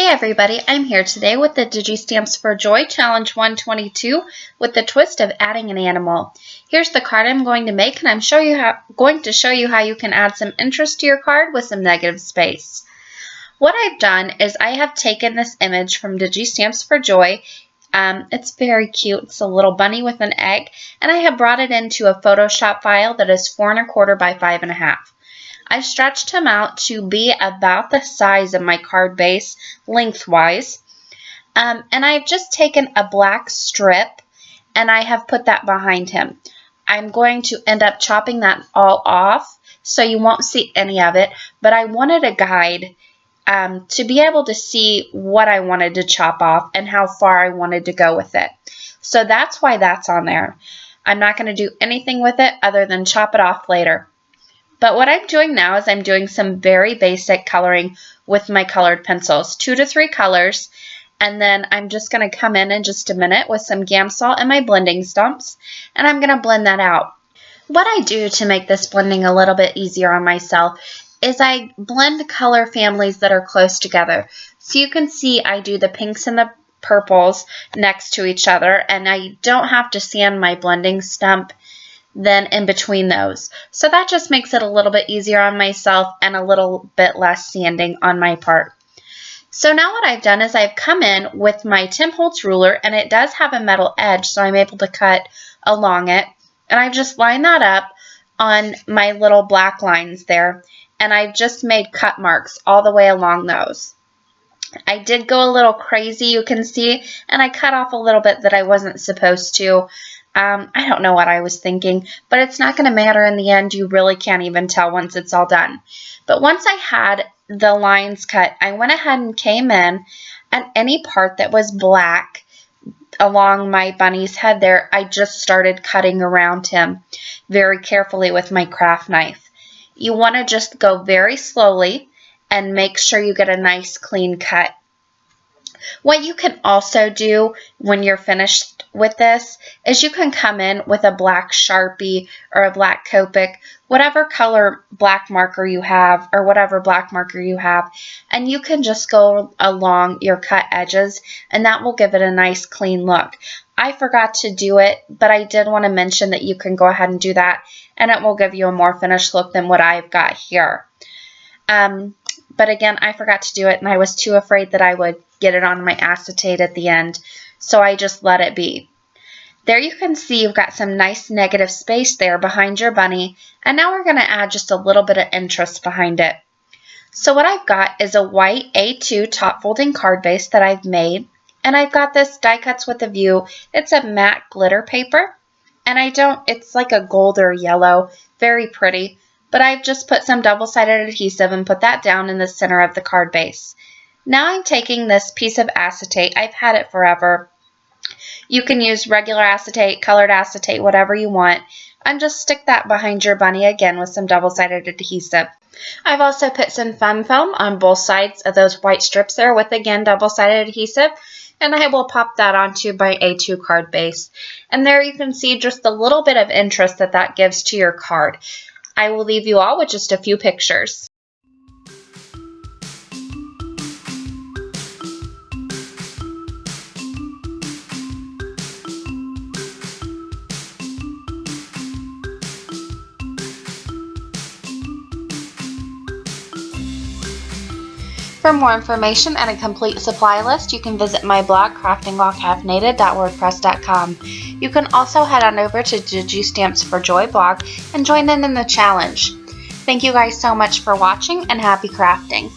Hey everybody, I'm here today with the Digi Stamps for Joy Challenge 122 with the twist of adding an animal. Here's the card I'm going to make, and I'm going to show you how you can add some interest to your card with some negative space. What I've done is I have taken this image from Digi Stamps for Joy. It's very cute. It's a little bunny with an egg, and I have brought it into a Photoshop file that is 4 1/4 by 5 1/2. I stretched him out to be about the size of my card base lengthwise. And I've just taken a black strip and I have put that behind him. I'm going to end up chopping that all off so you won't see any of it, but I wanted a guide to be able to see what I wanted to chop off and how far I wanted to go with it. So that's why that's on there. I'm not going to do anything with it other than chop it off later. But what I'm doing now is I'm doing some very basic coloring with my colored pencils, 2 to 3 colors, and then I'm just going to come in just a minute with some Gamsol and my blending stumps, and I'm going to blend that out. What I do to make this blending a little bit easier on myself is I blend color families that are close together. So you can see I do the pinks and the purples next to each other, and I don't have to sand my blending stump then in between those. So that just makes it a little bit easier on myself and a little bit less sanding on my part. So now what I've done is I've come in with my Tim Holtz ruler, and it does have a metal edge, so I'm able to cut along it. And I've just lined that up on my little black lines there, and I've just made cut marks all the way along those. I did go a little crazy, you can see, and I cut off a little bit that I wasn't supposed to. I don't know what I was thinking, but it's not going to matter in the end. You really can't even tell once it's all done. But once I had the lines cut, I went ahead and came in, and any part that was black along my bunny's head there, I just started cutting around him very carefully with my craft knife. You want to just go very slowly and make sure you get a nice clean cut. What you can also do when you're finished with this is you can come in with a black Sharpie or a black Copic, whatever color black marker you have or whatever black marker you have, and you can just go along your cut edges, and that will give it a nice clean look. I forgot to do it, but I did want to mention that you can go ahead and do that, and it will give you a more finished look than what I've got here. But again, I forgot to do it, and I was too afraid that I would get it on my acetate at the end, so I just let it be. There you can see you've got some nice negative space there behind your bunny, and now we're going to add just a little bit of interest behind it. So what I've got is a white A2 top folding card base that I've made, and I've got this Die Cuts with a View. It's a matte glitter paper, and it's like a gold or yellow, very pretty. But I've just put some double-sided adhesive and put that down in the center of the card base. Now I'm taking this piece of acetate. I've had it forever. You can use regular acetate, colored acetate, whatever you want, and just stick that behind your bunny again with some double-sided adhesive. I've also put some foam film on both sides of those white strips there with, again, double-sided adhesive, and I will pop that onto my A2 card base. And there you can see just a little bit of interest that gives to your card. I will leave you all with just a few pictures. For more information and a complete supply list, you can visit my blog, craftingwhilecraftinated.wordpress.com. You can also head on over to Digi Stamps for Joy blog and join in the challenge. Thank you guys so much for watching, and happy crafting!